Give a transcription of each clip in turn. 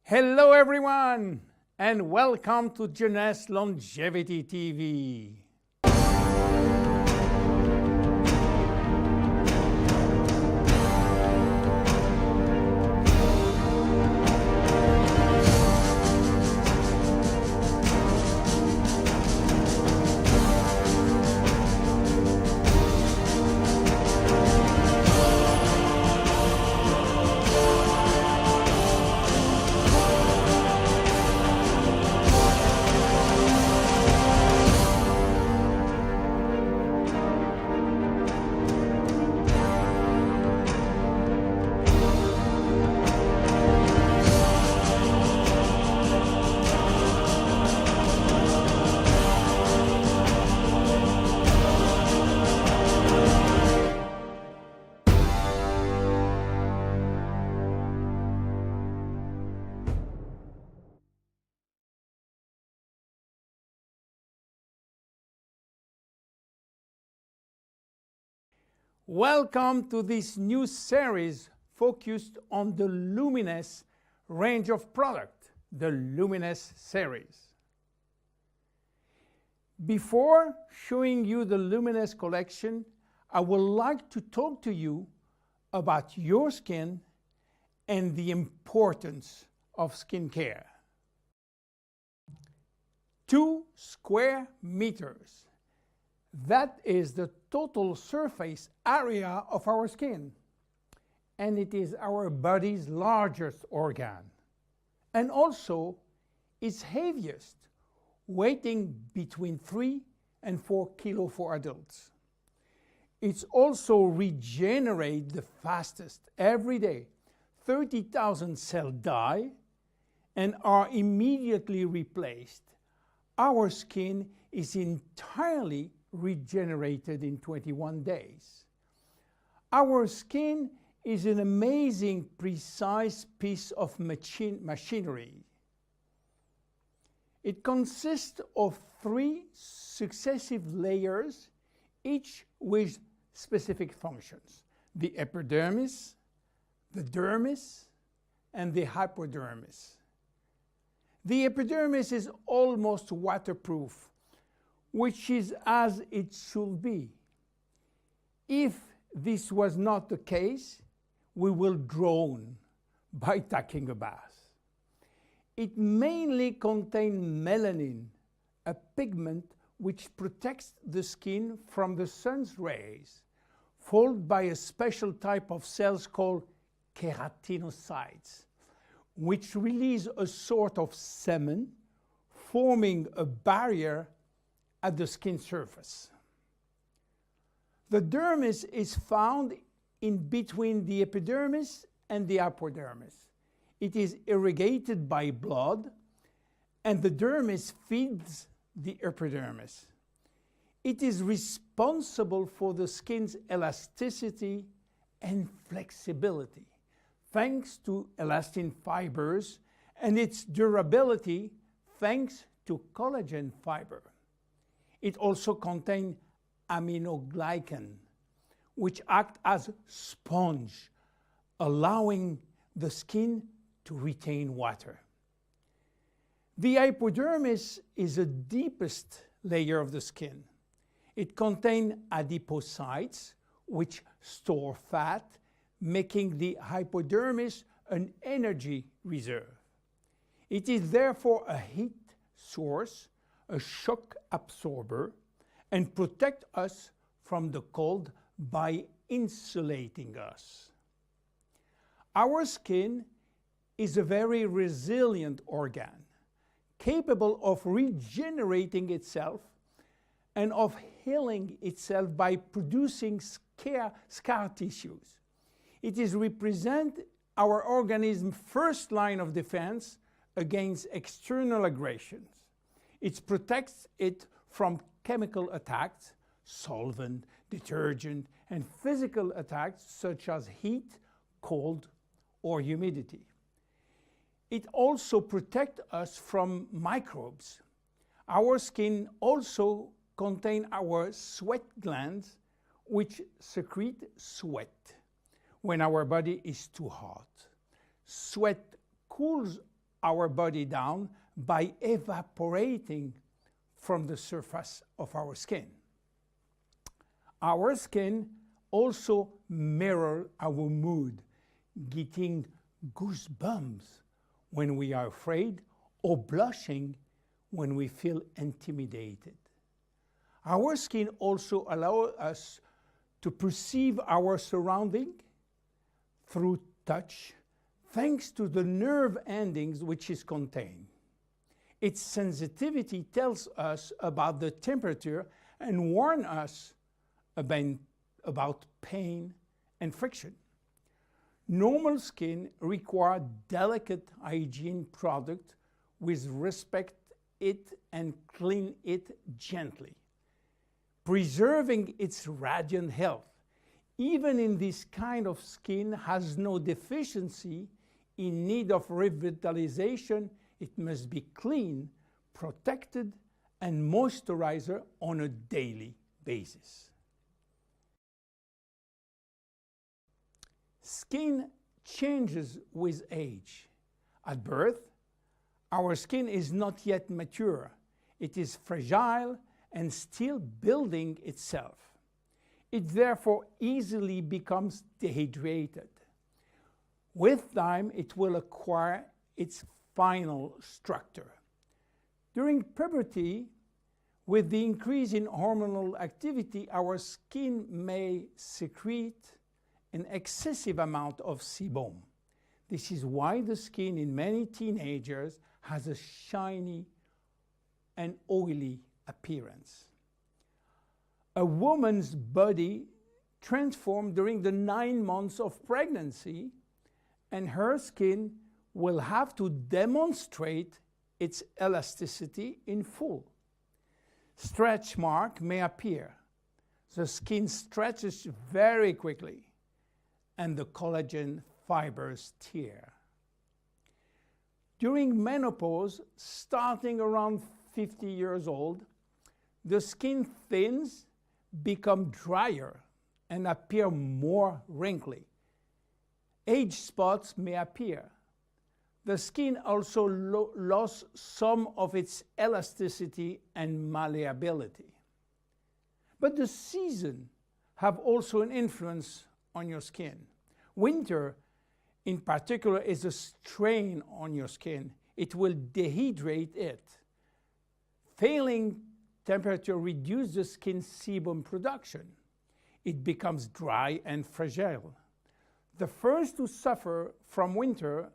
Hello everyone, and welcome to Jeunesse Longevity TV. Welcome to this new series focused on the Luminous range of product, the Luminous series. Before showing you the Luminous collection, I would like to talk to you about your skin and the importance of skincare. 2 square meters. That is the total surface area of our skin, and it is our body's largest organ, and also its heaviest, weighing between 3 and 4 kilos for adults. It's also regenerates the fastest every day. 30,000 cells die and are immediately replaced. Our skin is entirely regenerated in 21 days. Our skin is an amazing, precise piece of machinery. It consists of 3 successive layers, each with specific functions: the epidermis, the dermis, and the hypodermis. The epidermis is almost waterproof, which is as it should be. If this was not the case, we will drown by taking a bath. It mainly contains melanin, a pigment which protects the skin from the sun's rays, followed by a special type of cells called keratinocytes, which release a sort of semen, forming a barrier at the skin surface. The dermis is found in between the epidermis and the hypodermis. It is irrigated by blood, and the dermis feeds the epidermis. It is responsible for the skin's elasticity and flexibility, thanks to elastin fibers, and its durability, thanks to collagen fiber. It also contains aminoglycan, which act as sponge, allowing the skin to retain water. The hypodermis is the deepest layer of the skin. It contains adipocytes, which store fat, making the hypodermis an energy reserve. It is therefore a heat source, a shock absorber, and protect us from the cold by insulating us. Our skin is a very resilient organ, capable of regenerating itself and of healing itself by producing scar tissues. It is represent our organism's first line of defense against external aggressions. It protects it from chemical attacks, solvent, detergent, and physical attacks such as heat, cold, or humidity. It also protects us from microbes. Our skin also contains our sweat glands, which secrete sweat when our body is too hot. Sweat cools our body down by evaporating from the surface of our skin. Our skin also mirrors our mood, getting goosebumps when we are afraid or blushing when we feel intimidated. Our skin also allows us to perceive our surrounding through touch, thanks to the nerve endings which is contained. Its sensitivity tells us about the temperature and warns us about pain and friction. Normal skin requires delicate hygiene product with respect it and clean it gently, preserving its radiant health. Even in this kind of skin has no deficiency in need of revitalization, it must be clean, protected, and moisturized on a daily basis. Skin changes with age. At birth, our skin is not yet mature. It is fragile and still building itself. It therefore easily becomes dehydrated. With time, it will acquire its final structure. During puberty, with the increase in hormonal activity, our skin may secrete an excessive amount of sebum. This is why the skin in many teenagers has a shiny and oily appearance. A woman's body transforms during the 9 months of pregnancy, and her skin will have to demonstrate its elasticity in full. Stretch marks may appear. The skin stretches very quickly, and the collagen fibers tear. During menopause, starting around 50 years old, the skin thins, become drier, and appear more wrinkly. Age spots may appear. The skin also lost some of its elasticity and malleability. But the seasons have also an influence on your skin. Winter, in particular, is a strain on your skin. It will dehydrate it. Failing temperature reduces the skin sebum production. It becomes dry and fragile. The first to suffer from winter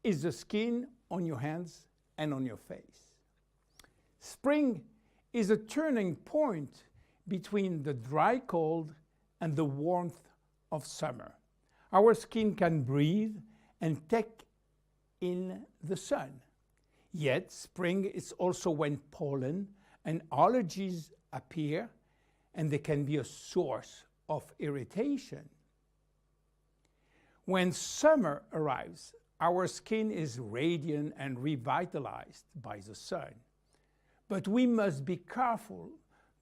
is the skin on your hands and on your face. Spring is a turning point between the dry cold and the warmth of summer. Our skin can breathe and take in the sun. Yet spring is also when pollen and allergies appear, and they can be a source of irritation. When summer arrives, our skin is radiant and revitalized by the sun. But we must be careful.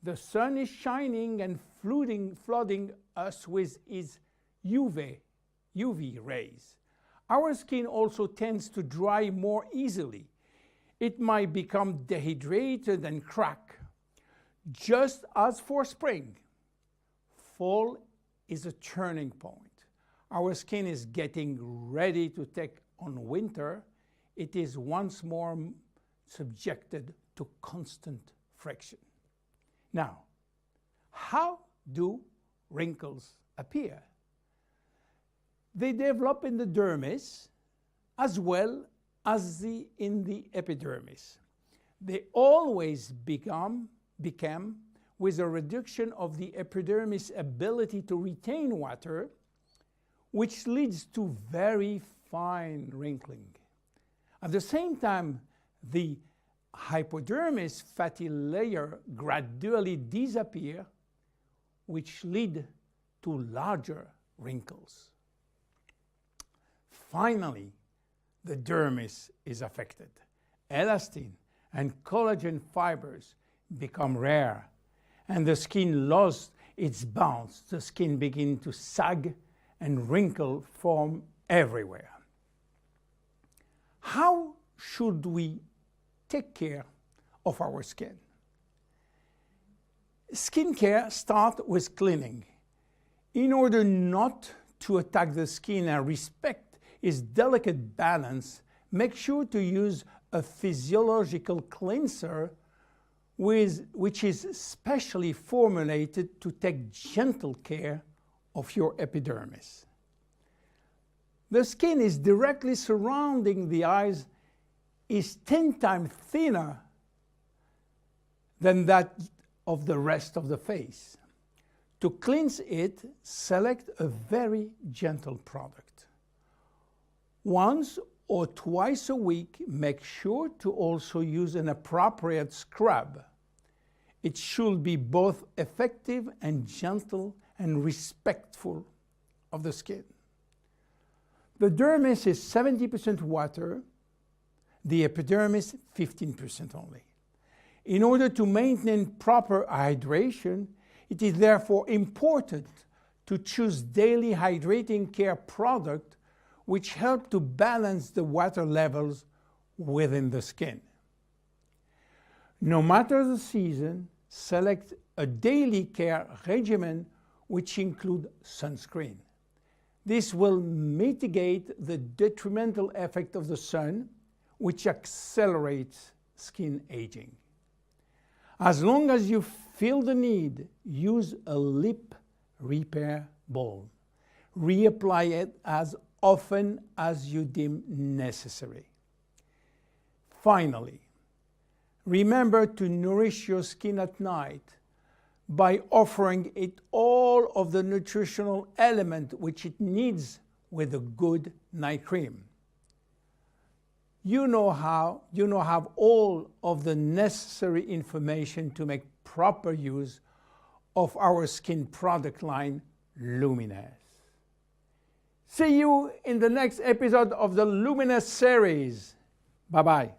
The sun is shining and flooding us with its UV rays. Our skin also tends to dry more easily. It might become dehydrated and crack. Just as for spring, fall is a turning point. Our skin is getting ready to take on winter. It is once more subjected to constant friction. Now, how do wrinkles appear? They develop in the dermis as well as in the epidermis. They always become with a reduction of the epidermis' ability to retain water, which leads to very fine wrinkling. At the same time, the hypodermis fatty layer gradually disappear, which lead to larger wrinkles. Finally, the dermis is affected. Elastin and collagen fibers become rare, and the skin loses its bounce. The skin begins to sag, and wrinkles form everywhere. How should we take care of our skin? Skincare starts with cleaning. In order not to attack the skin and respect its delicate balance, make sure to use a physiological cleanser which is specially formulated to take gentle care of your epidermis. The skin is directly surrounding the eyes is 10 times thinner than that of the rest of the face. To cleanse it, select a very gentle product. Once or twice a week, make sure to also use an appropriate scrub. It should be both effective and gentle and respectful of the skin. The dermis is 70% water, the epidermis 15% only. In order to maintain proper hydration, it is therefore important to choose daily hydrating care products which help to balance the water levels within the skin. No matter the season, select a daily care regimen which includes sunscreen. This will mitigate the detrimental effect of the sun, which accelerates skin aging. As long as you feel the need, use a lip repair balm. Reapply it as often as you deem necessary. Finally, remember to nourish your skin at night by offering it all of the nutritional element which it needs with a good night cream. You now have all of the necessary information to make proper use of our skin product line, Luminous. See you in the next episode of the Luminous series. Bye-bye.